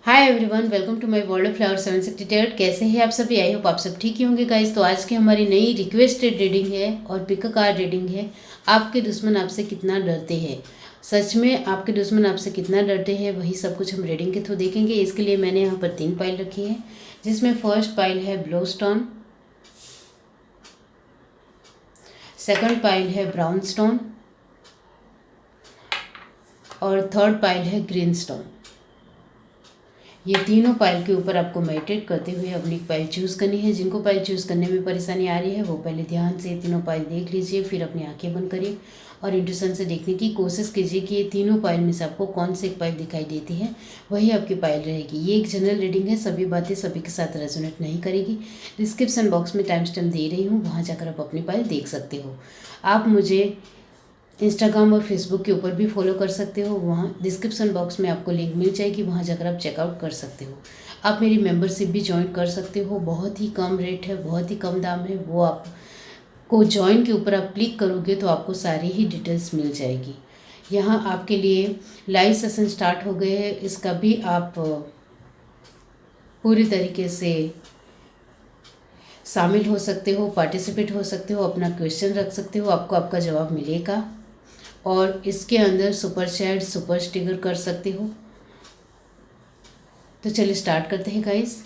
Hi everyone, welcome to my world of flower 768। कैसे हैं आप सभी? आई होप आप सब ठीक ही होंगे गाइस। तो आज की हमारी नई रिक्वेस्टेड रीडिंग है और पिक अ कार्ड रीडिंग है। आपके दुश्मन आपसे कितना डरते हैं? सच में आपके दुश्मन आपसे कितना डरते हैं, वही सब कुछ हम रीडिंग के थ्रू देखेंगे। इसके लिए मैंने यहाँ पर 3 पाइल रखी है, जिसमें फर्स्ट पाइल है ब्लू स्टोन, सेकंड पाइल है ब्राउन स्टोन और थर्ड पाइल है ग्रीन स्टोन। ये तीनों पाइल के ऊपर आपको मेडिटेट करते हुए अपनी पाइल चूज़ करनी है। जिनको पाइल चूज़ करने में परेशानी आ रही है वो पहले ध्यान से तीनों पाइल देख लीजिए, फिर अपनी आंखें बंद करिए और इंट्यूशन से देखने की कोशिश कीजिए कि ये तीनों पाइल में से आपको कौन से एक पाइल दिखाई देती है, वही आपकी पाइल रहेगी। ये एक जनरल रीडिंग है, सभी बातें सभी के साथ रेजोनेट नहीं करेगी। डिस्क्रिप्शन बॉक्स में टाइम स्टैम्प दे रही हूँ, वहाँ जाकर आप अपनी पाइल देख सकते हो। आप मुझे इंस्टाग्राम और फेसबुक के ऊपर भी फॉलो कर सकते हो, वहाँ डिस्क्रिप्शन बॉक्स में आपको लिंक मिल जाएगी, वहाँ जाकर आप चेकआउट कर सकते हो। आप मेरी मेंबरशिप भी ज्वाइन कर सकते हो, बहुत ही कम रेट है, बहुत ही कम दाम है। वो आपको ज्वाइन के ऊपर आप क्लिक करोगे तो आपको सारी ही डिटेल्स मिल जाएगी। यहाँ आपके लिए लाइव सेशन स्टार्ट हो गए हैं, इसका भी आप पूरी तरीके से शामिल हो सकते हो, पार्टिसिपेट हो सकते हो, अपना क्वेश्चन रख सकते हो, आपको आपका जवाब मिलेगा। और इसके अंदर सुपर चैट सुपर स्टिकर कर सकते हो। तो चलिए स्टार्ट करते हैं गाइस।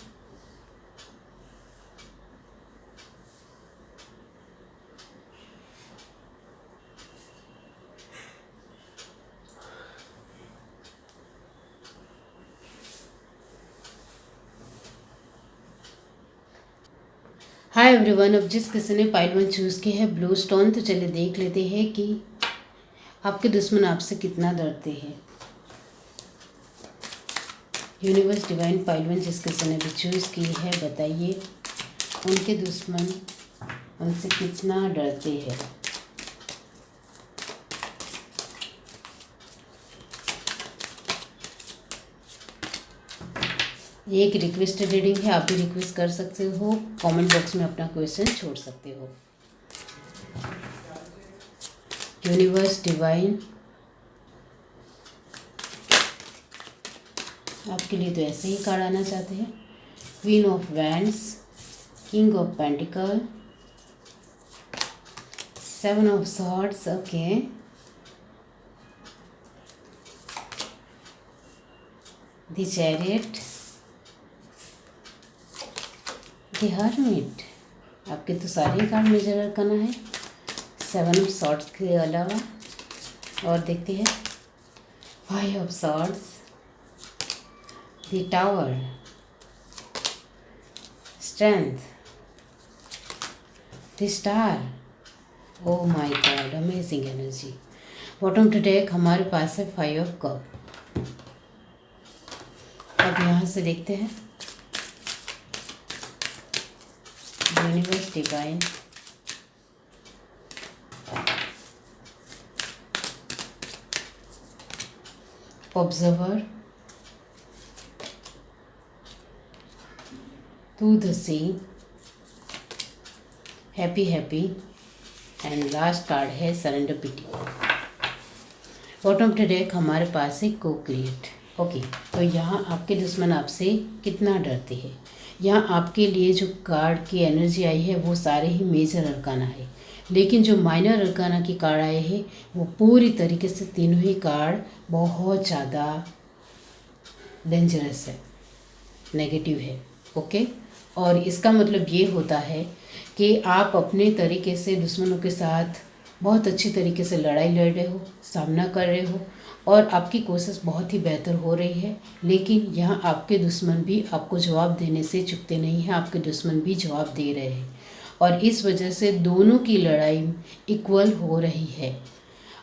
हाय एवरीवन, अब जिस किसी ने पाइल 1 चूज़ की है ब्लू स्टोन, तो चलिए देख लेते हैं कि आपके दुश्मन आपसे कितना डरते हैं। यूनिवर्स डिवाइन पाइल 1 जिस किसी ने भी चूज़ की है, बताइए उनके दुश्मन उनसे कितना डरते हैं। ये एक रिक्वेस्टेड रीडिंग है, आप भी रिक्वेस्ट कर सकते हो, कमेंट बॉक्स में अपना क्वेश्चन छोड़ सकते हो। यूनिवर्स डिवाइन आपके लिए तो ऐसे ही कार्ड आना चाहते हैं। Queen of wands, king of pentacle, 7 of swords, okay, the chariot, the hermit. आपके तो सारे कार्ड मेजर करना है 7 ऑफ सॉर्ड्स के अलावा। और देखते हैं 5 of swords, the tower, strength, the star. Oh my God, amazing energy. Bottom to deck हमारे पास है 5 ऑफ कप। अब यहाँ से देखते हैं universe divine observer, to the sea, happy happy and last card है surrender pity. Bottom to deck हमारे पास है को क्रिएट। ओके, तो यहाँ आपके दुश्मन आपसे कितना डरते हैं। यहाँ आपके लिए जो कार्ड की एनर्जी आई है वो सारे ही मेजर अरकाना है, लेकिन जो माइनर अरकाना की कार्ड आए हैं वो पूरी तरीके से तीनों ही कार्ड बहुत ज़्यादा डेंजरस है, नेगेटिव है। ओके, और इसका मतलब ये होता है कि आप अपने तरीके से दुश्मनों के साथ बहुत अच्छी तरीके से लड़ाई लड़ रहे हो, सामना कर रहे हो और आपकी कोशिश बहुत ही बेहतर हो रही है। लेकिन यहाँ आपके दुश्मन भी आपको जवाब देने से चूकते नहीं हैं, आपके दुश्मन भी जवाब दे रहे हैं और इस वजह से दोनों की लड़ाई इक्वल हो रही है।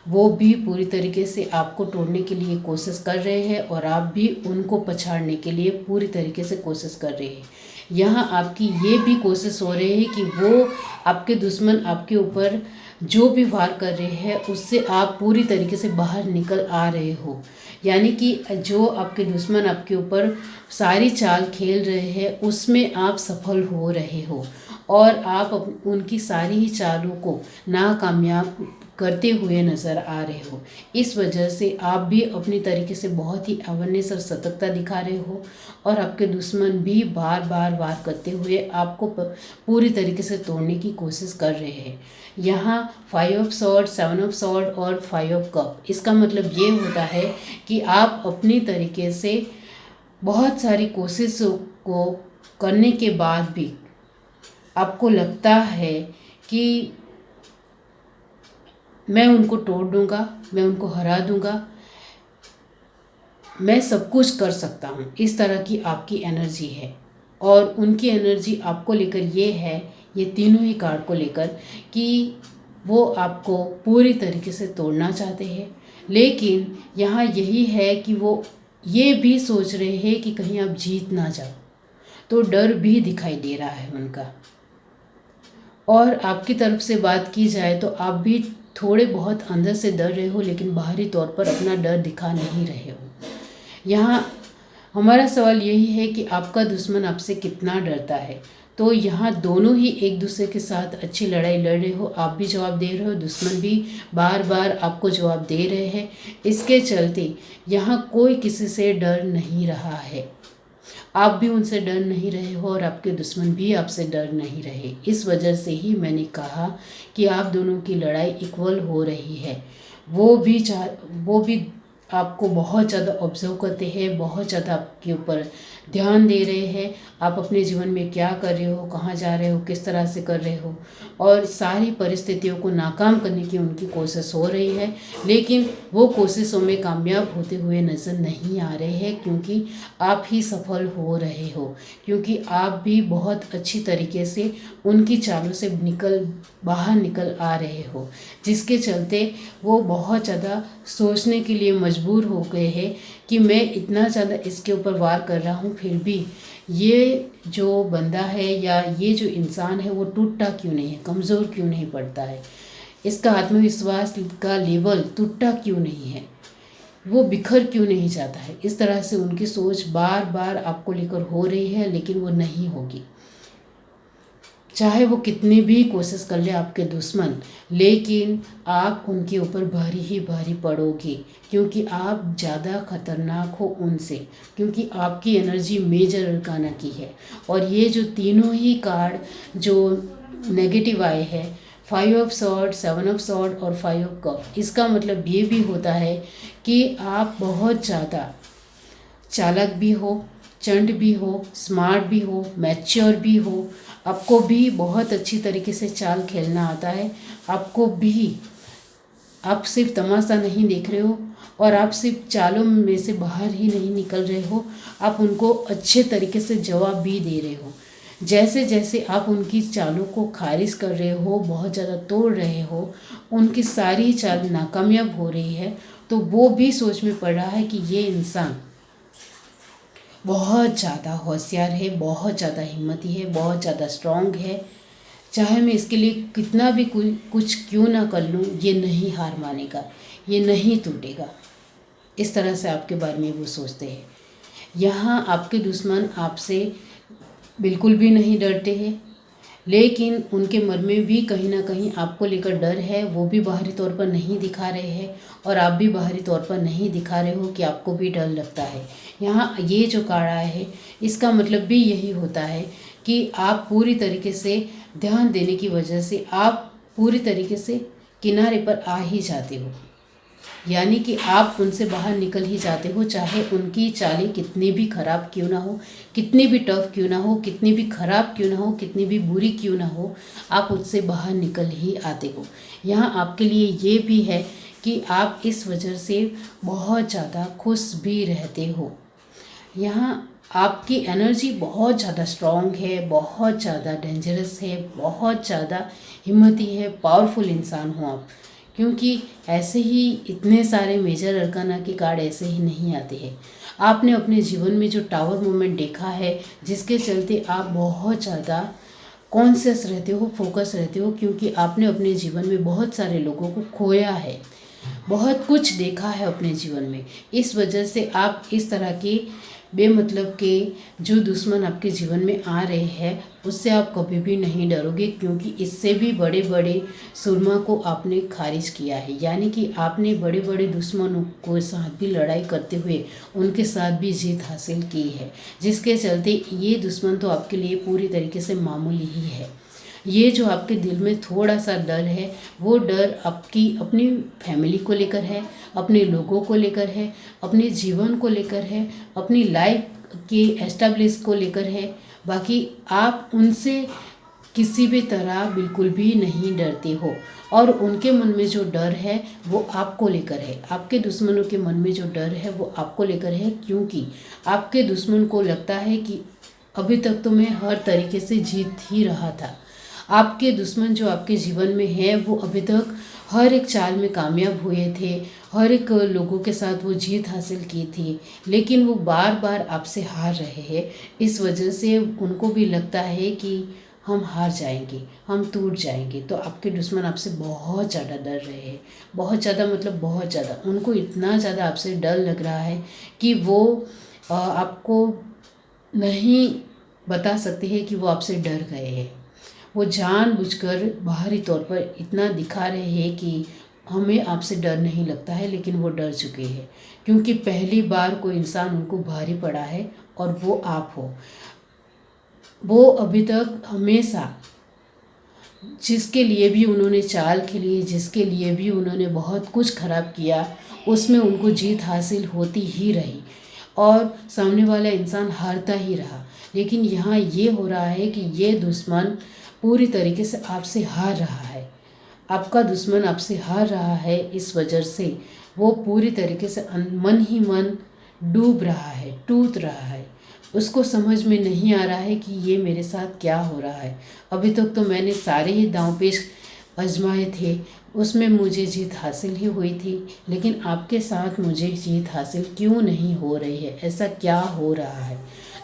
वो भी पूरी तरीके से आपको तोड़ने के लिए कोशिश कर रहे हैं और आप भी उनको पछाड़ने के लिए पूरी तरीके से कोशिश कर रहे हैं। यहाँ आपकी ये भी कोशिश हो रही है कि वो आपके दुश्मन आपके ऊपर जो भी वार कर रहे हैं उससे आप पूरी तरीके से बाहर निकल आ रहे हो। यानी कि जो आपके दुश्मन आपके ऊपर सारी चाल खेल रहे हैं उसमें आप सफल हो रहे हो और आप उनकी सारी ही चालों को नाकामयाब करते हुए नज़र आ रहे हो। इस वजह से आप भी अपनी तरीके से बहुत ही अवेयरनेस और सतर्कता दिखा रहे हो और आपके दुश्मन भी बार बार वार करते हुए आपको पूरी तरीके से तोड़ने की कोशिश कर रहे हैं। यहाँ 5 ऑफ सॉर्ड, 7 ऑफ सॉर्ड और 5 ऑफ कप, इसका मतलब ये होता है कि आप अपनी तरीके से बहुत सारी कोशिशों को करने के बाद भी आपको लगता है कि मैं उनको तोड़ दूंगा, मैं उनको हरा दूंगा, मैं सब कुछ कर सकता हूँ। इस तरह की आपकी एनर्जी है और उनकी एनर्जी आपको लेकर ये है, ये तीनों ही कार्ड को लेकर, कि वो आपको पूरी तरीके से तोड़ना चाहते हैं। लेकिन यहाँ यही है कि वो ये भी सोच रहे हैं कि कहीं आप जीत ना जाओ, तो डर भी दिखाई दे रहा है उनका। और आपकी तरफ से बात की जाए तो आप भी थोड़े बहुत अंदर से डर रहे हो, लेकिन बाहरी तौर पर अपना डर दिखा नहीं रहे हो। यहाँ हमारा सवाल यही है कि आपका दुश्मन आपसे कितना डरता है। तो यहाँ दोनों ही एक दूसरे के साथ अच्छी लड़ाई लड़ रहे हो, आप भी जवाब दे रहे हो, दुश्मन भी बार बार आपको जवाब दे रहे हैं। इसके चलते यहाँ कोई किसी से डर नहीं रहा है, आप भी उनसे डर नहीं रहे हो और आपके दुश्मन भी आपसे डर नहीं रहे। इस वजह से ही मैंने कहा कि आप दोनों की लड़ाई इक्वल हो रही है। वो भी आपको बहुत ज़्यादा ऑब्जर्व करते हैं, बहुत ज़्यादा आपके ऊपर ध्यान दे रहे हैं, आप अपने जीवन में क्या कर रहे हो, कहाँ जा रहे हो, किस तरह से कर रहे हो, और सारी परिस्थितियों को नाकाम करने की उनकी कोशिश हो रही है। लेकिन वो कोशिशों में कामयाब होते हुए नज़र नहीं आ रहे हैं, क्योंकि आप ही सफल हो रहे हो, क्योंकि आप भी बहुत अच्छी तरीके से उनकी चालों से बाहर निकल आ रहे हो, जिसके चलते वो बहुत ज़्यादा सोचने के लिए मजबूर हो गए हैं कि मैं इतना ज़्यादा इसके ऊपर वार कर रहा हूँ, फिर भी ये जो बंदा है या ये जो इंसान है वो टूटता क्यों नहीं है, कमज़ोर क्यों नहीं पड़ता है, इसका आत्मविश्वास का लेवल टूटता क्यों नहीं है, वो बिखर क्यों नहीं जाता है। इस तरह से उनकी सोच बार बार आपको लेकर हो रही है, लेकिन वो नहीं होगी, चाहे वो कितनी भी कोशिश कर ले आपके दुश्मन, लेकिन आप उनके ऊपर भारी ही भारी पड़ोगे, क्योंकि आप ज़्यादा खतरनाक हो उनसे, क्योंकि आपकी एनर्जी मेजर अरकाना की है। और ये जो तीनों ही कार्ड जो नेगेटिव आए हैं, 5 ऑफ सॉर्ड, 7 ऑफ सॉर्ड और 5 ऑफ कप, इसका मतलब ये भी होता है कि आप बहुत ज़्यादा चालाक भी हो, चंड भी हो, स्मार्ट भी हो, मैच्योर भी हो, आपको भी बहुत अच्छी तरीके से चाल खेलना आता है। आपको भी, आप सिर्फ तमाशा नहीं देख रहे हो और आप सिर्फ चालों में से बाहर ही नहीं निकल रहे हो, आप उनको अच्छे तरीके से जवाब भी दे रहे हो। जैसे जैसे आप उनकी चालों को खारिज कर रहे हो, बहुत ज़्यादा तोड़ रहे हो, उनकी सारी चाल नाकामयाब हो रही है, तो वो भी सोच में पड़ रहा है कि ये इंसान बहुत ज़्यादा होशियार है, बहुत ज़्यादा हिम्मती है, बहुत ज़्यादा स्ट्रॉन्ग है, चाहे मैं इसके लिए कितना भी कुछ क्यों ना कर लूँ, ये नहीं हार मानेगा, ये नहीं टूटेगा। इस तरह से आपके बारे में वो सोचते हैं। यहाँ आपके दुश्मन आपसे बिल्कुल भी नहीं डरते हैं, लेकिन उनके मन में भी कहीं ना कहीं आपको लेकर डर है। वो भी बाहरी तौर पर नहीं दिखा रहे हैं और आप भी बाहरी तौर पर नहीं दिखा रहे हो कि आपको भी डर लगता है। यहाँ ये जो कार्ड आया है, इसका मतलब भी यही होता है कि आप पूरी तरीके से ध्यान देने की वजह से आप पूरी तरीके से किनारे पर आ ही जाते हो, यानी कि आप उनसे बाहर निकल ही जाते हो, चाहे उनकी चालें कितनी भी ख़राब क्यों ना हो, कितनी भी टफ क्यों ना हो, कितनी भी ख़राब क्यों ना हो, कितनी भी बुरी क्यों ना हो, आप उससे बाहर निकल ही आते हो। यहाँ आपके लिए ये भी है कि आप इस वजह से बहुत ज़्यादा खुश भी रहते हो। यहाँ आपकी एनर्जी बहुत ज़्यादा स्ट्रॉन्ग है, बहुत ज़्यादा डेंजरस है, बहुत ज़्यादा हिम्मती है, पावरफुल इंसान हो आप, क्योंकि ऐसे ही इतने सारे मेजर अरकाना के कार्ड ऐसे ही नहीं आते हैं। आपने अपने जीवन में जो टावर मूवमेंट देखा है, जिसके चलते आप बहुत ज़्यादा कॉन्शियस रहते हो, फोकस रहते हो, क्योंकि आपने अपने जीवन में बहुत सारे लोगों को खोया है, बहुत कुछ देखा है अपने जीवन में। इस वजह से आप इस तरह की बेमतलब के जो दुश्मन आपके जीवन में आ रहे हैं उससे आप कभी भी नहीं डरोगे, क्योंकि इससे भी बड़े बड़े सुरमा को आपने खारिज किया है। यानी कि आपने बड़े बड़े दुश्मनों को साथ भी लड़ाई करते हुए उनके साथ भी जीत हासिल की है, जिसके चलते ये दुश्मन तो आपके लिए पूरी तरीके से मामूली ही है। ये जो आपके दिल में थोड़ा सा डर है, वो डर आपकी अपनी फैमिली को लेकर है, अपने लोगों को लेकर है, अपने जीवन को लेकर है, अपनी लाइफ के एस्टेब्लिश को लेकर है। बाकी आप उनसे किसी भी तरह बिल्कुल भी नहीं डरते हो, और उनके मन में जो डर है वो आपको लेकर है। आपके दुश्मनों के मन में जो डर है वो आपको लेकर है, क्योंकि आपके दुश्मन को लगता है कि अभी तक तो मैं हर तरीके से जीत ही रहा था। आपके दुश्मन जो आपके जीवन में है वो अभी तक हर एक चाल में कामयाब हुए थे, हर एक लोगों के साथ वो जीत हासिल की थी, लेकिन वो बार बार आपसे हार रहे हैं। इस वजह से उनको भी लगता है कि हम हार जाएंगे, हम टूट जाएंगे। तो आपके दुश्मन आपसे बहुत ज़्यादा डर रहे हैं, बहुत ज़्यादा मतलब बहुत ज़्यादा। उनको इतना ज़्यादा आपसे डर लग रहा है कि वो आपको नहीं बता सकते हैं कि वो आपसे डर गए हैं। वो जानबूझकर बाहरी तौर पर इतना दिखा रहे हैं कि हमें आपसे डर नहीं लगता है, लेकिन वो डर चुके हैं, क्योंकि पहली बार कोई इंसान उनको भारी पड़ा है और वो आप हो। वो अभी तक हमेशा जिसके लिए भी उन्होंने चाल खेली, जिसके लिए भी उन्होंने बहुत कुछ खराब किया, उसमें उनको जीत हासिल होती ही रही और सामने वाला इंसान हारता ही रहा। लेकिन यहाँ ये हो रहा है कि ये दुश्मन पूरी तरीके से आपसे हार रहा है। आपका दुश्मन आपसे हार रहा है, इस वजह से वो पूरी तरीके से मन ही मन डूब रहा है, टूट रहा है। उसको समझ में नहीं आ रहा है कि ये मेरे साथ क्या हो रहा है। अभी तक तो मैंने सारे ही दांव पेच आजमाए थे, उसमें मुझे जीत हासिल ही हुई थी, लेकिन आपके साथ मुझे जीत हासिल क्यों नहीं हो रही है, ऐसा क्या हो रहा है।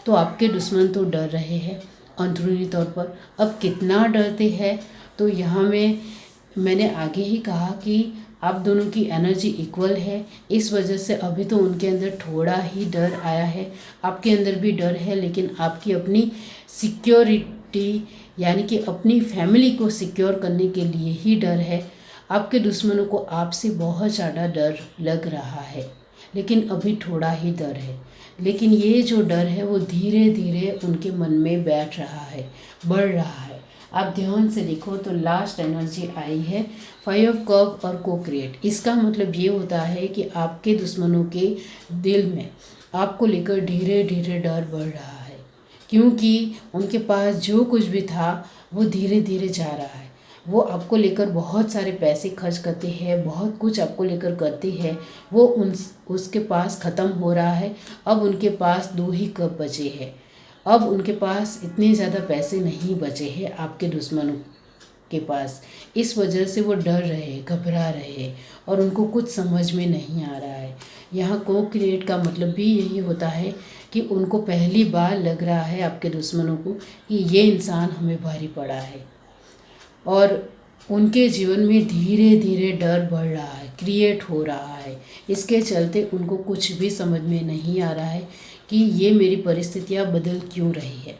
तो आपके दुश्मन तो डर रहे हैं अंदरूनी तौर पर। अब कितना डरते हैं, तो यहाँ मैंने आगे ही कहा कि आप दोनों की एनर्जी इक्वल है, इस वजह से अभी तो उनके अंदर थोड़ा ही डर आया है। आपके अंदर भी डर है, लेकिन आपकी अपनी सिक्योरिटी यानी कि अपनी फैमिली को सिक्योर करने के लिए ही डर है। आपके दुश्मनों को आपसे बहुत ज़्यादा डर लग रहा है, लेकिन अभी थोड़ा ही डर है। लेकिन ये जो डर है वो धीरे धीरे उनके मन में बैठ रहा है, बढ़ रहा है। आप ध्यान से देखो तो लास्ट एनर्जी आई है 5 ऑफ कप और को क्रिएट। इसका मतलब ये होता है कि आपके दुश्मनों के दिल में आपको लेकर धीरे धीरे डर बढ़ रहा है, क्योंकि उनके पास जो कुछ भी था वो धीरे धीरे जा रहा है। वो आपको लेकर बहुत सारे पैसे खर्च करते हैं, बहुत कुछ आपको लेकर करते हैं, वो उसके पास ख़त्म हो रहा है। अब उनके पास 2 ही कप बचे हैं, अब उनके पास इतने ज़्यादा पैसे नहीं बचे हैं आपके दुश्मनों के पास। इस वजह से वो डर रहे हैं, घबरा रहे हैं और उनको कुछ समझ में नहीं आ रहा है। यहाँ को क्रिएट का मतलब भी यही होता है कि उनको पहली बार लग रहा है आपके दुश्मनों को कि ये इंसान हमें भारी पड़ा है, और उनके जीवन में धीरे धीरे डर बढ़ रहा है, क्रिएट हो रहा है। इसके चलते उनको कुछ भी समझ में नहीं आ रहा है कि ये मेरी परिस्थितियाँ बदल क्यों रही है।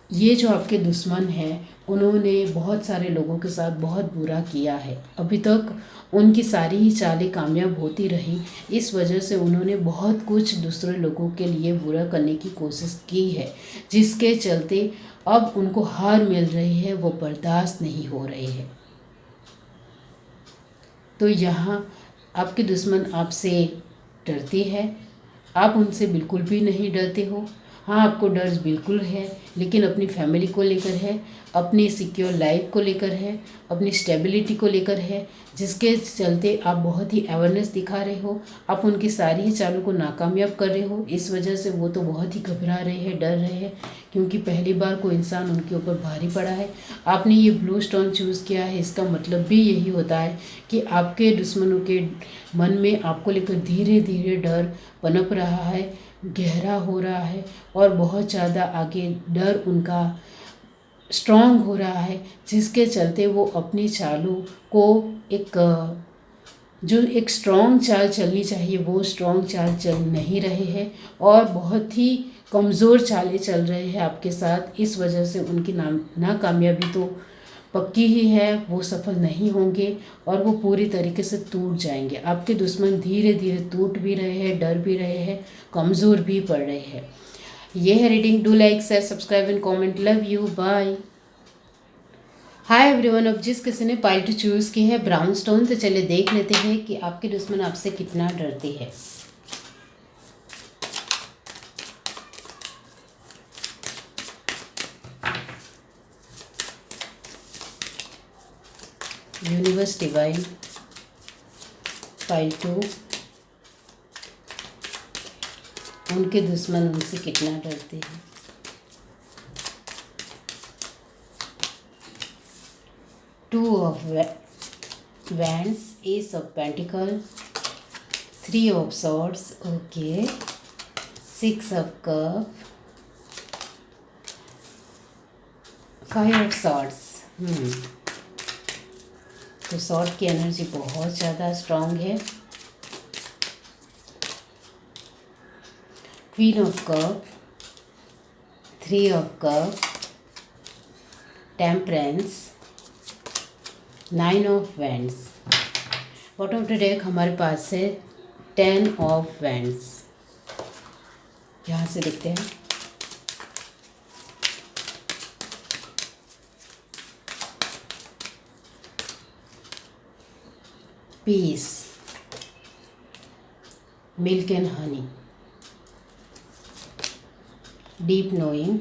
ये जो आपके दुश्मन हैं उन्होंने बहुत सारे लोगों के साथ बहुत बुरा किया है, अभी तक उनकी सारी ही चालें कामयाब होती रही। इस वजह से उन्होंने बहुत कुछ दूसरे लोगों के लिए बुरा करने की कोशिश की है, जिसके चलते अब उनको हार मिल रही है, वो बर्दाश्त नहीं हो रही है। तो यहाँ आपके दुश्मन आपसे डरते हैं, आप उनसे बिल्कुल भी नहीं डरते हो। हाँ, आपको डर बिल्कुल है, लेकिन अपनी फैमिली को लेकर है, अपनी सिक्योर लाइफ को लेकर है, अपनी स्टेबिलिटी को लेकर है, जिसके चलते आप बहुत ही अवेयरनेस दिखा रहे हो। आप उनकी सारी ही चालों को नाकामयाब कर रहे हो। इस वजह से वो तो बहुत ही घबरा रहे हैं, डर रहे हैं, क्योंकि पहली बार कोई इंसान उनके ऊपर भारी पड़ा है। आपने ये ब्लू स्टोन चूज़ किया है, इसका मतलब भी यही होता है कि आपके दुश्मनों के मन में आपको लेकर धीरे धीरे डर पनप रहा है, गहरा हो रहा है, और बहुत ज़्यादा आगे डर उनका स्ट्रॉन्ग हो रहा है, जिसके चलते वो अपनी चालों को एक जो एक स्ट्रॉन्ग चाल चलनी चाहिए वो स्ट्रॉन्ग चाल चल नहीं रहे हैं और बहुत ही कमज़ोर चालें चल रहे हैं आपके साथ। इस वजह से उनकी नाकामयाबी तो पक्की ही है, वो सफल नहीं होंगे और वो पूरी तरीके से टूट जाएंगे। आपके दुश्मन धीरे धीरे टूट भी रहे हैं, डर भी रहे हैं, कमज़ोर भी पड़ रहे हैं। ये है reading. Do like, share, subscribe and comment. Love you, bye. Hi everyone. अब जिस किसी ने पाइल टू चूज़ की है ब्राउन स्टोन, तो चलिए देख लेते हैं कि आपके दुश्मन आपसे कितना डरते हैं। यूनिवर्स डिवाइन, पाइल टू, उनके दुश्मन उनसे कितना डरते हैं। Two of wands, S of pentacle, three of swords, okay, six of cup, five of swords. तो सॉर्ड की एनर्जी बहुत ज़्यादा स्ट्रांग है। Queen of cup, three of cup, temperance, nine of wands. Bottom of the deck हमारे पास है 10 of wands. यहाँ से देखते हैं। Peace, milk and honey, deep knowing,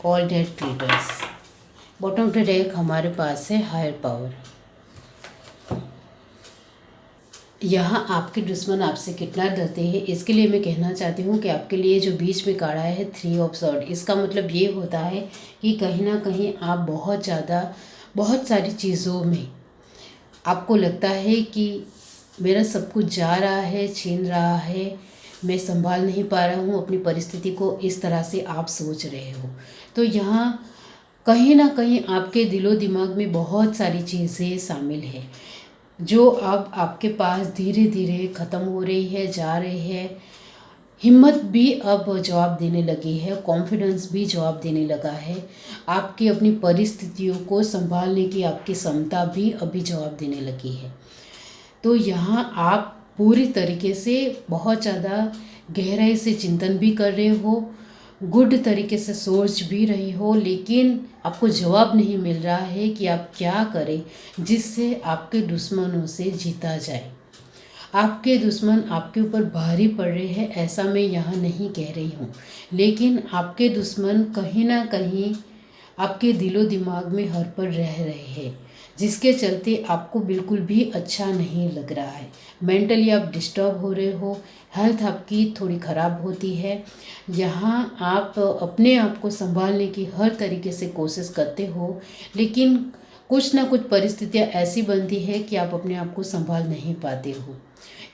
all dead creatures. Bottom of the deck हमारे पास है हायर पावर। यहाँ आपके दुश्मन आपसे कितना डरते हैं, इसके लिए मैं कहना चाहती हूँ कि आपके लिए जो बीच में कार्ड आया है थ्री ऑफ सॉर्ड, इसका मतलब ये होता है कि कहीं ना कहीं आप बहुत सारी चीज़ों में आपको लगता है कि मेरा सब कुछ जा रहा है, छीन रहा है, मैं संभाल नहीं पा रहा हूँ अपनी परिस्थिति को, इस तरह से आप सोच रहे हो। तो यहाँ कहीं ना कहीं आपके दिलो दिमाग में बहुत सारी चीज़ें शामिल है जो अब आपके पास धीरे धीरे ख़त्म हो रही है, जा रही है। हिम्मत भी अब जवाब देने लगी है, कॉन्फिडेंस भी जवाब देने लगा है। आपकी अपनी परिस्थितियों को संभालने की आपकी क्षमता भी अभी जवाब देने लगी है। तो यहाँ आप पूरी तरीके से बहुत ज़्यादा गहराई से चिंतन भी कर रहे हो, गुड तरीके से सोच भी रही हो, लेकिन आपको जवाब नहीं मिल रहा है कि आप क्या करें जिससे आपके दुश्मनों से जीता जाए। आपके दुश्मन आपके ऊपर भारी पड़ रहे हैं, ऐसा मैं यहाँ नहीं कह रही हूँ, लेकिन आपके दुश्मन कहीं ना कहीं आपके दिलो दिमाग में हर पर रह रहे हैं, जिसके चलते आपको बिल्कुल भी अच्छा नहीं लग रहा है। मेंटली आप डिस्टर्ब हो रहे हो, हेल्थ आपकी थोड़ी ख़राब होती है। यहाँ आप अपने आप को संभालने की हर तरीके से कोशिश करते हो, लेकिन कुछ ना कुछ परिस्थितियाँ ऐसी बनती है कि आप अपने आप को संभाल नहीं पाते हो।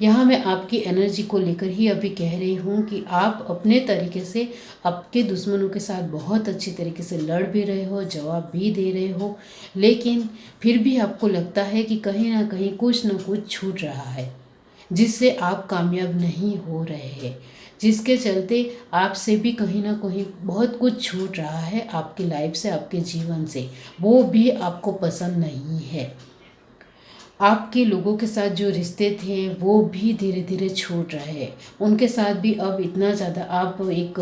यहाँ मैं आपकी एनर्जी को लेकर ही अभी कह रही हूँ कि आप अपने तरीके से आपके दुश्मनों के साथ बहुत अच्छी तरीके से लड़ भी रहे हो, जवाब भी दे रहे हो, लेकिन फिर भी आपको लगता है कि कहीं ना कहीं कुछ ना कुछ छूट रहा है जिससे आप कामयाब नहीं हो रहे हैं, जिसके चलते आपसे भी कहीं ना कहीं बहुत कुछ छूट रहा है आपकी लाइफ से, आपके जीवन से, वो भी आपको पसंद नहीं है। आपके लोगों के साथ जो रिश्ते थे वो भी धीरे धीरे छूट रहे हैं, उनके साथ भी अब इतना ज़्यादा आप एक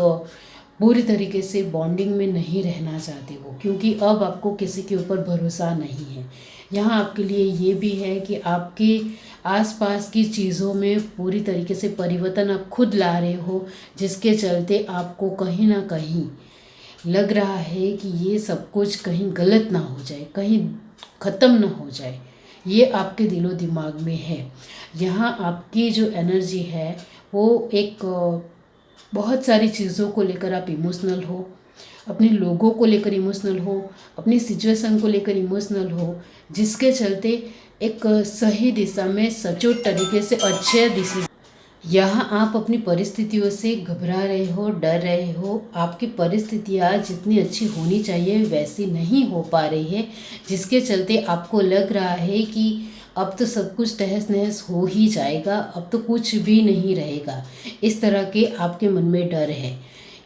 पूरी तरीके से बॉन्डिंग में नहीं रहना चाहते हो, क्योंकि अब आपको किसी के ऊपर भरोसा नहीं है। यहाँ आपके लिए ये भी है कि आपके आसपास की चीज़ों में पूरी तरीके से परिवर्तन आप खुद ला रहे हो, जिसके चलते आपको कहीं ना कहीं लग रहा है कि ये सब कुछ कहीं गलत ना हो जाए, कहीं ख़त्म ना हो जाए, ये आपके दिलो दिमाग में है। यहाँ आपकी जो एनर्जी है वो एक बहुत सारी चीज़ों को लेकर आप इमोशनल हो, अपने लोगों को लेकर इमोशनल हो, अपनी सिचुएशन को लेकर इमोशनल हो, जिसके चलते एक सही दिशा में सचोट तरीके से अच्छे डिसीजन, यहाँ आप अपनी परिस्थितियों से घबरा रहे हो, डर रहे हो। आपकी परिस्थितियाँ जितनी अच्छी होनी चाहिए वैसी नहीं हो पा रही है, जिसके चलते आपको लग रहा है कि अब तो सब कुछ तहस नहस हो ही जाएगा, अब तो कुछ भी नहीं रहेगा, इस तरह के आपके मन में डर है।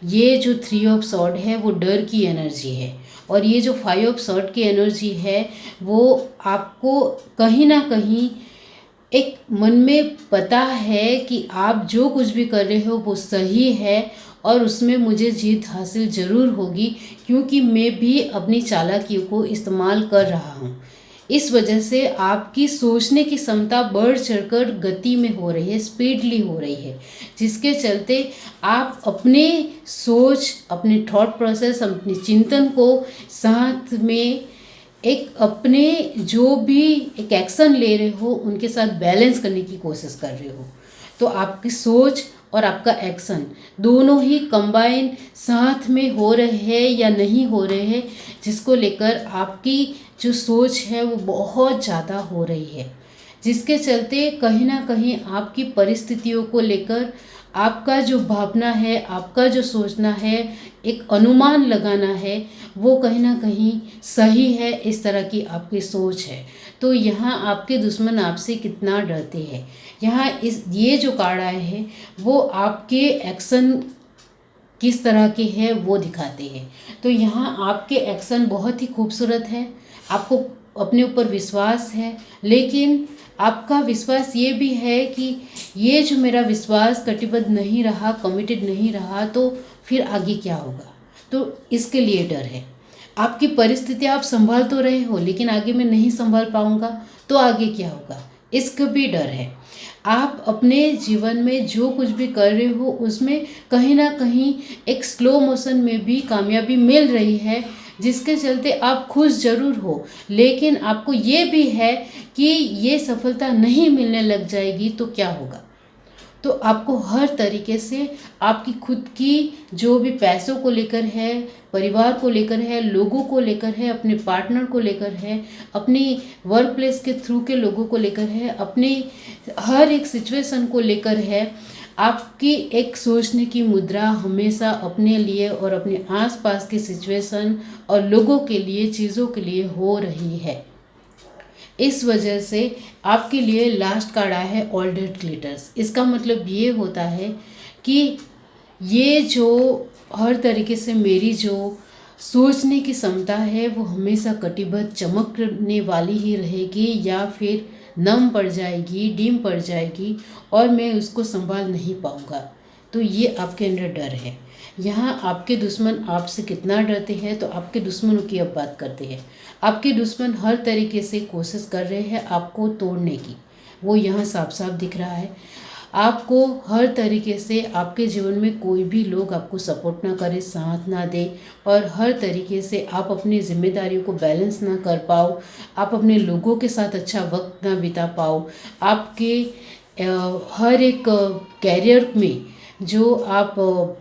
ये जो 3 ऑफ सॉर्ड है वो डर की एनर्जी है, और ये जो 5 ऑफ सॉर्ड की एनर्जी है वो आपको कहीं ना कहीं एक मन में पता है कि आप जो कुछ भी कर रहे हो वो सही है, और उसमें मुझे जीत हासिल ज़रूर होगी, क्योंकि मैं भी अपनी चालाकियों को इस्तेमाल कर रहा हूँ। इस वजह से आपकी सोचने की क्षमता बढ़ चढ़कर गति में हो रही है, स्पीडली हो रही है, जिसके चलते आप अपने सोच, अपने थॉट प्रोसेस, अपने चिंतन को साथ में एक अपने जो भी एक एक्शन ले रहे हो उनके साथ बैलेंस करने की कोशिश कर रहे हो। तो आपकी सोच और आपका एक्शन दोनों ही कंबाइन साथ में हो रहे हैं या नहीं हो रहे हैं, जिसको लेकर आपकी जो सोच है वो बहुत ज़्यादा हो रही है, जिसके चलते कहीं ना कहीं आपकी परिस्थितियों को लेकर आपका जो भावना है, आपका जो सोचना है, एक अनुमान लगाना है, वो कहीं ना कहीं सही है। इस तरह की आपकी सोच है। तो यहाँ आपके दुश्मन आपसे कितना डरते हैं, यहाँ ये जो कार्ड आए हैं वो आपके एक्शन किस तरह के हैं वो दिखाते हैं। तो यहाँ आपके एक्शन बहुत ही खूबसूरत है, आपको अपने ऊपर विश्वास है, लेकिन आपका विश्वास ये भी है कि ये जो मेरा विश्वास कटिबद्ध नहीं रहा, कमिटेड नहीं रहा, तो फिर आगे क्या होगा, तो इसके लिए डर है। आपकी परिस्थिति आप संभाल तो रहे हो, लेकिन आगे मैं नहीं संभाल पाऊंगा तो आगे क्या होगा, इसका भी डर है। आप अपने जीवन में जो कुछ भी कर रहे हो उसमें कहीं ना कहीं एक स्लो मोशन में भी कामयाबी मिल रही है, जिसके चलते आप खुश ज़रूर हो, लेकिन आपको ये भी है कि ये सफलता नहीं मिलने लग जाएगी तो क्या होगा। तो आपको हर तरीके से आपकी खुद की जो भी पैसों को लेकर है, परिवार को लेकर है, लोगों को लेकर है, अपने पार्टनर को लेकर है, अपनी वर्क प्लेस के थ्रू के लोगों को लेकर है, अपनी हर एक सिचुएशन को लेकर है, आपकी एक सोचने की मुद्रा हमेशा अपने लिए और अपने आसपास के सिचुएशन और लोगों के लिए, चीज़ों के लिए हो रही है। इस वजह से आपके लिए लास्ट कार्ड आया है ऑल डेट ग्लिटर्स। इसका मतलब ये होता है कि ये जो हर तरीके से मेरी जो सोचने की क्षमता है वो हमेशा कटिबद्ध चमकने वाली ही रहेगी, या फिर नम पड़ जाएगी, डीम पड़ जाएगी, और मैं उसको संभाल नहीं पाऊँगा। तो ये आपके अंदर डर है। यहाँ आपके दुश्मन आपसे कितना डरते हैं, तो आपके दुश्मनों की अब बात करते हैं। आपके दुश्मन हर तरीके से कोशिश कर रहे हैं आपको तोड़ने की, वो यहाँ साफ साफ दिख रहा है। आपको हर तरीके से आपके जीवन में कोई भी लोग आपको सपोर्ट ना करे, साथ ना दे, और हर तरीके से आप अपनी जिम्मेदारियों को बैलेंस ना कर पाओ, आप अपने लोगों के साथ अच्छा वक्त ना बिता पाओ, आपके हर एक कैरियर में जो आप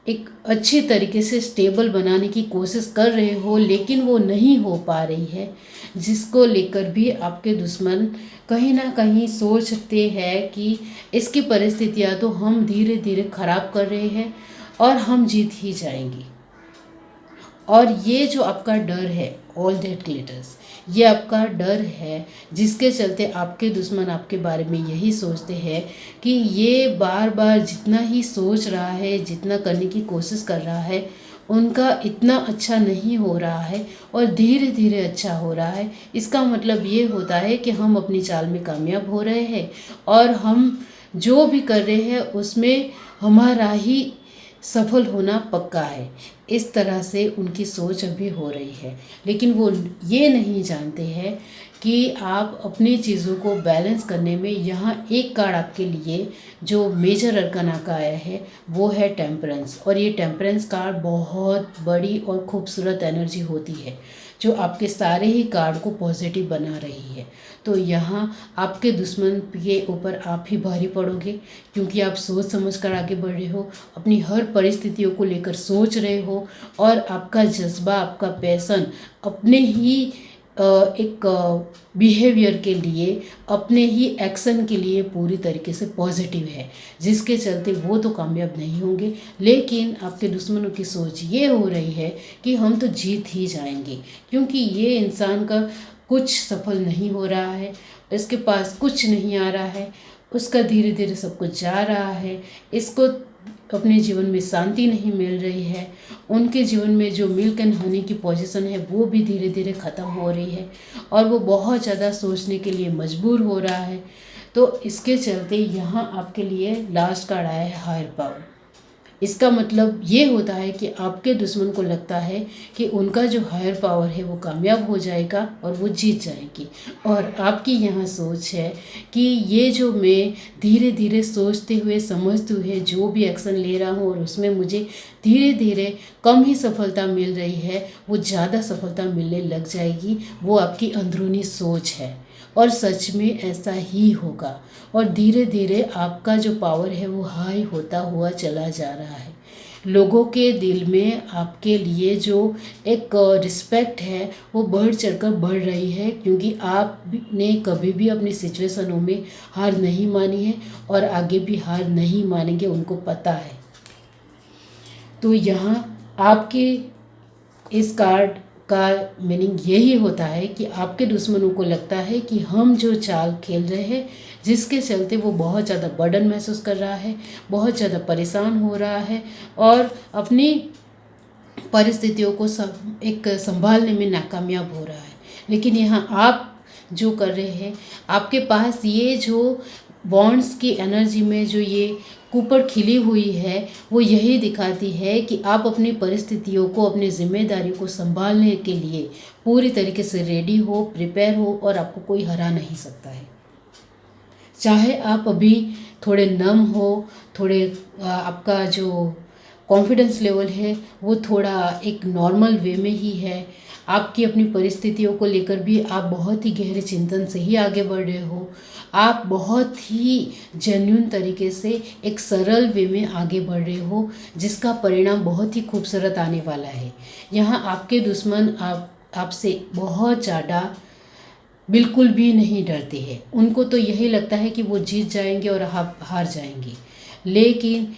एक अच्छी तरीके से स्टेबल बनाने की कोशिश कर रहे हो लेकिन वो नहीं हो पा रही है, जिसको लेकर भी आपके दुश्मन कहीं ना कहीं सोचते हैं कि इसकी परिस्थितियाँ तो हम धीरे धीरे ख़राब कर रहे हैं और हम जीत ही जाएंगे। और ये जो आपका डर है ऑल दैट ग्लिटर्स, ये आपका डर है, जिसके चलते आपके दुश्मन आपके बारे में यही सोचते हैं कि ये बार बार जितना ही सोच रहा है, जितना करने की कोशिश कर रहा है, उनका इतना अच्छा नहीं हो रहा है और धीरे धीरे अच्छा हो रहा है। इसका मतलब ये होता है कि हम अपनी चाल में कामयाब हो रहे हैं और हम जो भी कर रहे हैं उसमें हमारा ही सफल होना पक्का है। इस तरह से उनकी सोच अभी हो रही है, लेकिन वो ये नहीं जानते हैं कि आप अपनी चीज़ों को बैलेंस करने में, यहाँ एक कार्ड आपके लिए जो मेजर अरकाना का आया है वो है टेम्परेंस। और ये टेम्परेंस कार्ड बहुत बड़ी और खूबसूरत एनर्जी होती है जो आपके सारे ही कार्ड को पॉजिटिव बना रही है। तो यहाँ आपके दुश्मन के ऊपर आप ही भारी पड़ोगे, क्योंकि आप सोच समझ कर आगे बढ़ रहे हो, अपनी हर परिस्थितियों को लेकर सोच रहे हो, और आपका जज्बा, आपका पैशन अपने ही एक बिहेवियर के लिए, अपने ही एक्शन के लिए पूरी तरीके से पॉजिटिव है, जिसके चलते वो तो कामयाब नहीं होंगे, लेकिन आपके दुश्मनों की सोच ये हो रही है कि हम तो जीत ही जाएंगे, क्योंकि ये इंसान का कुछ सफल नहीं हो रहा है, इसके पास कुछ नहीं आ रहा है, उसका धीरे धीरे सब कुछ जा रहा है, इसको अपने जीवन में शांति नहीं मिल रही है, उनके जीवन में जो मिल्क एंड हनी की पोजीशन है वो भी धीरे धीरे ख़त्म हो रही है और वो बहुत ज़्यादा सोचने के लिए मजबूर हो रहा है। तो इसके चलते यहाँ आपके लिए लास्ट कार्ड आया है हायर पावर। इसका मतलब ये होता है कि आपके दुश्मन को लगता है कि उनका जो हायर पावर है वो कामयाब हो जाएगा और वो जीत जाएगी, और आपकी यहाँ सोच है कि ये जो मैं धीरे धीरे सोचते हुए समझते हुए जो भी एक्शन ले रहा हूँ और उसमें मुझे धीरे धीरे कम ही सफलता मिल रही है, वो ज़्यादा सफलता मिलने लग जाएगी। वो आपकी अंदरूनी सोच है और सच में ऐसा ही होगा, और धीरे धीरे आपका जो पावर है वो हाई होता हुआ चला जा रहा है। लोगों के दिल में आपके लिए जो एक रिस्पेक्ट है वो बढ़ चढ़कर बढ़ रही है, क्योंकि आपने कभी भी अपनी सिचुएशनों में हार नहीं मानी है और आगे भी हार नहीं मानेंगे, उनको पता है। तो यहाँ आपके इस कार्ड का मीनिंग यही होता है कि आपके दुश्मनों को लगता है कि हम जो चाल खेल रहे हैं, जिसके चलते वो बहुत ज़्यादा बर्डन महसूस कर रहा है, बहुत ज़्यादा परेशान हो रहा है और अपनी परिस्थितियों को एक संभालने में नाकामयाब हो रहा है। लेकिन यहाँ आप जो कर रहे हैं, आपके पास ये जो बॉन्ड्स की एनर्जी में जो ये कुपड़ खिली हुई है, वो यही दिखाती है कि आप अपनी परिस्थितियों को, अपनी जिम्मेदारी को संभालने के लिए पूरी तरीके से रेडी हो, प्रिपेयर हो, और आपको कोई हरा नहीं सकता है। चाहे आप अभी थोड़े नम हो, थोड़े आपका जो कॉन्फिडेंस लेवल है वो थोड़ा एक नॉर्मल वे में ही है, आपकी अपनी परिस्थितियों को लेकर भी आप बहुत ही गहरे चिंतन से ही आगे बढ़ रहे हो, आप बहुत ही जेन्युइन तरीके से एक सरल वे में आगे बढ़ रहे हो, जिसका परिणाम बहुत ही खूबसूरत आने वाला है। यहाँ आपके दुश्मन आपसे बहुत ज़्यादा बिल्कुल भी नहीं डरते हैं। उनको तो यही लगता है कि वो जीत जाएंगे और आप हार जाएंगे, लेकिन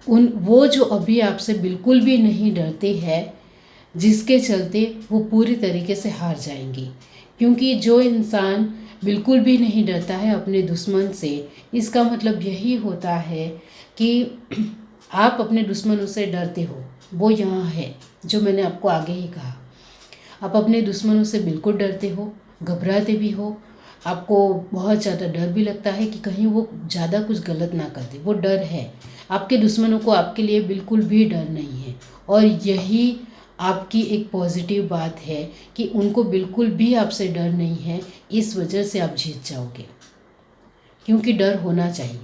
वो जो अभी आपसे बिल्कुल भी नहीं डरते हैं, जिसके चलते वो पूरी तरीके से हार जाएंगे। क्योंकि जो इंसान बिल्कुल भी नहीं डरता है अपने दुश्मन से, इसका मतलब यही होता है कि आप अपने दुश्मनों से डरते हो। वो यहाँ है जो मैंने आपको आगे ही कहा, आप अपने दुश्मनों से बिल्कुल डरते हो, घबराते भी हो, आपको बहुत ज़्यादा डर भी लगता है कि कहीं वो ज़्यादा कुछ गलत ना कर दे। वो डर है, आपके दुश्मनों को आपके लिए बिल्कुल भी डर नहीं है, और यही आपकी एक पॉजिटिव बात है कि उनको बिल्कुल भी आपसे डर नहीं है। इस वजह से आप जीत जाओगे, क्योंकि डर होना चाहिए।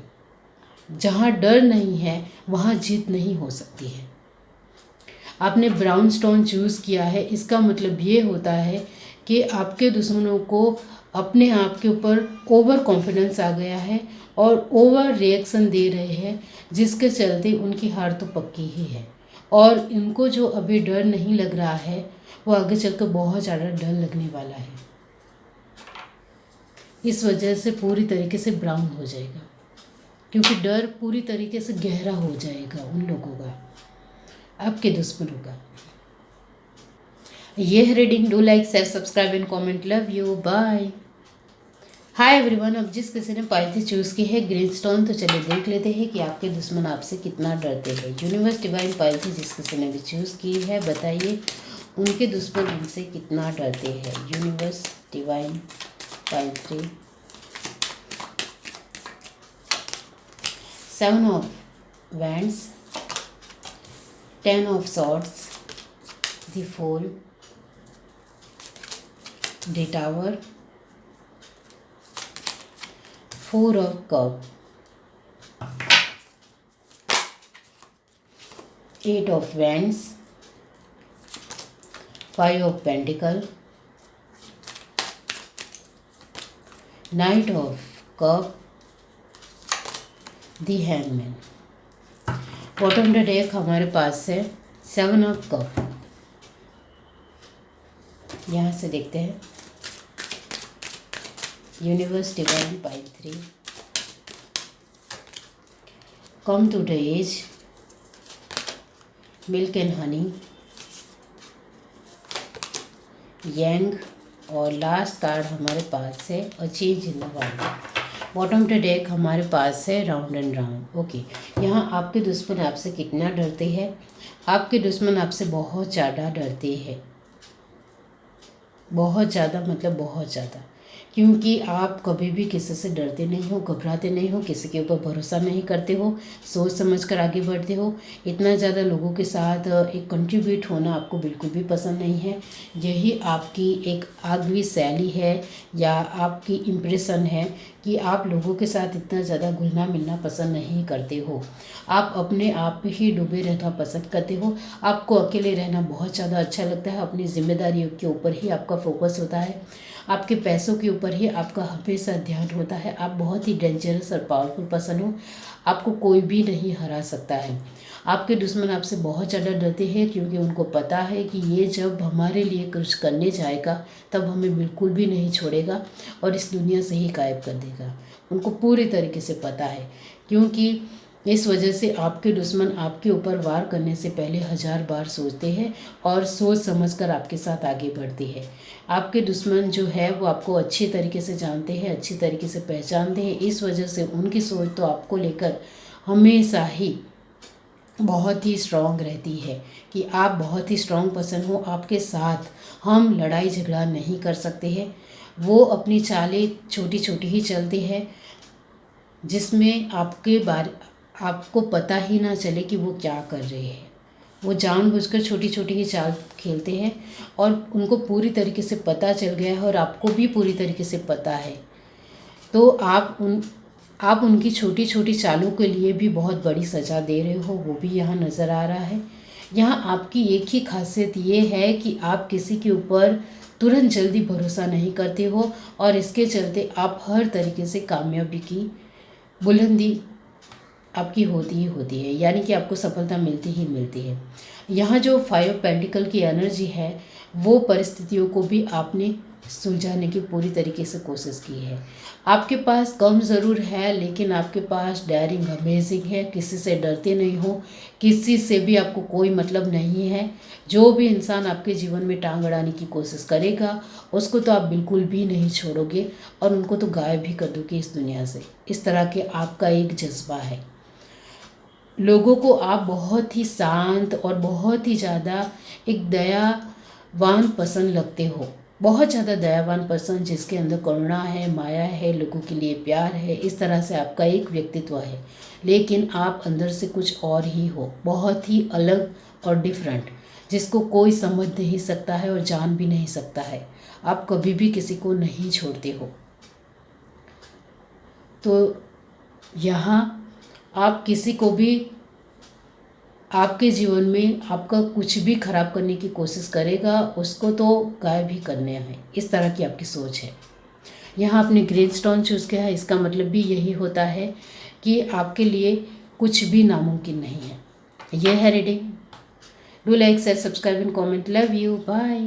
जहाँ डर नहीं है वहाँ जीत नहीं हो सकती है। आपने ब्राउन स्टोन चूज़ किया है, इसका मतलब ये होता है कि आपके दुश्मनों को अपने आप के ऊपर ओवर कॉन्फिडेंस आ गया है और ओवर रिएक्शन दे रहे हैं, जिसके चलते उनकी हार तो पक्की ही है। और इनको जो अभी डर नहीं लग रहा है, वो आगे चलकर बहुत ज़्यादा डर लगने वाला है। इस वजह से पूरी तरीके से ब्राउन हो जाएगा, क्योंकि डर पूरी तरीके से गहरा हो जाएगा उन लोगों का, आपके दुश्मनों का। ये है reading. Do like, share, subscribe and comment. Love you, bye. Hi everyone. अब जिस किसी ने पाइथी चूज़ की है ग्रीन स्टोन, तो चलिए देख लेते हैं कि आपके दुश्मन आपसे कितना डरते हैं। यूनिवर्स डिवाइन पाइथी जिस किसी ने भी चूज़ की है, बताइए उनके दुश्मन उनसे कितना डरते हैं। Universe divine pithy. 7 of wands, 10 of swords, the fool, the tower, 4 of cup, 8 of wands, 5 of pentacle, Knight of cup, the hangman। Bottom the deck हमारे पास है 7 of cup। यहाँ से देखते हैं universe divine pithy. Come to the edge, milk and honey, young, और last card हमारे पास है a change in the world. Bottom to deck हमारे पास है राउंड एंड राउंड। ओके, यहाँ आपके दुश्मन आपसे कितना डरते हैं? आपके दुश्मन आपसे बहुत ज़्यादा डरते हैं, बहुत ज़्यादा, मतलब बहुत ज़्यादा, क्योंकि आप कभी भी किसी से डरते नहीं हो, घबराते नहीं हो, किसी के ऊपर भरोसा नहीं करते हो, सोच समझ कर आगे बढ़ते हो। इतना ज़्यादा लोगों के साथ एक कंट्रीब्यूट होना आपको बिल्कुल भी पसंद नहीं है। यही आपकी एक आगवी शैली है या आपकी इम्प्रेशन है कि आप लोगों के साथ इतना ज़्यादा घुलना मिलना पसंद नहीं करते हो। आप अपने आप ही डूबे रहना पसंद करते हो। आपको अकेले रहना बहुत ज़्यादा अच्छा लगता है। अपनी जिम्मेदारियों के ऊपर ही आपका फोकस होता है, आपके पैसों के ऊपर ही आपका हमेशा ध्यान होता है। आप बहुत ही डेंजरस और पावरफुल पर्सन हो, आपको कोई भी नहीं हरा सकता है। आपके दुश्मन आपसे बहुत ज़्यादा डरते हैं, क्योंकि उनको पता है कि ये जब हमारे लिए कुछ करने जाएगा तब हमें बिल्कुल भी नहीं छोड़ेगा और इस दुनिया से ही गायब कर देगा। उनको पूरी तरीके से पता है, क्योंकि इस वजह से आपके दुश्मन आपके ऊपर वार करने से पहले 1000 बार सोचते हैं और सोच समझकर आपके साथ आगे बढ़ते हैं। आपके दुश्मन जो है वो आपको अच्छी तरीके से जानते हैं, अच्छी तरीके से पहचानते हैं। इस वजह से उनकी सोच तो आपको लेकर हमेशा ही बहुत ही स्ट्रॉन्ग रहती है कि आप बहुत ही स्ट्रॉन्ग पर्सन हो। आपके साथ हम लड़ाई झगड़ा नहीं कर सकते हैं। वो अपनी चालें छोटी छोटी ही चलती है, जिसमें आपको पता ही ना चले कि वो क्या कर रहे हैं। वो जानबूझकर छोटी छोटी ही चाल खेलते हैं और उनको पूरी तरीके से पता चल गया है और आपको भी पूरी तरीके से पता है। तो आप उनकी छोटी छोटी चालों के लिए भी बहुत बड़ी सज़ा दे रहे हो, वो भी यहाँ नज़र आ रहा है। यहाँ आपकी एक ही खासियत ये है कि आप किसी के ऊपर तुरंत जल्दी भरोसा नहीं करते हो और इसके चलते आप हर तरीके से कामयाबी की बुलंदी आपकी होती ही होती है, यानी कि आपको सफलता मिलती ही मिलती है। यहाँ जो 5 पेंटिकल की एनर्जी है वो परिस्थितियों को भी आपने सुलझाने की पूरी तरीके से कोशिश की है। आपके पास कम ज़रूर है, लेकिन आपके पास डेयरिंग अमेजिंग है। किसी से डरते नहीं हो, किसी से भी आपको कोई मतलब नहीं है। जो भी इंसान आपके जीवन में टांग अड़ाने की कोशिश करेगा उसको तो आप बिल्कुल भी नहीं छोड़ोगे और उनको तो गायब भी कर दोगे इस दुनिया से। इस तरह के आपका एक जज्बा है। लोगों को आप बहुत ही शांत और बहुत ही ज़्यादा एक दयावान पसंद लगते हो, बहुत ज़्यादा दयावान पर्सन जिसके अंदर करुणा है, माया है, लोगों के लिए प्यार है। इस तरह से आपका एक व्यक्तित्व है, लेकिन आप अंदर से कुछ और ही हो, बहुत ही अलग और डिफरेंट, जिसको कोई समझ नहीं सकता है और जान भी नहीं सकता है। आप कभी भी किसी को नहीं छोड़ते हो। तो यहाँ आप किसी को भी आपके जीवन में आपका कुछ भी खराब करने की कोशिश करेगा उसको तो गायब ही करने है। इस तरह की आपकी सोच है। यहाँ आपने ग्रीन स्टोन चूज़ किया है, इसका मतलब भी यही होता है कि आपके लिए कुछ भी नामुमकिन नहीं है। यह है reading. Do like, share, subscribe and comment. Love you, bye.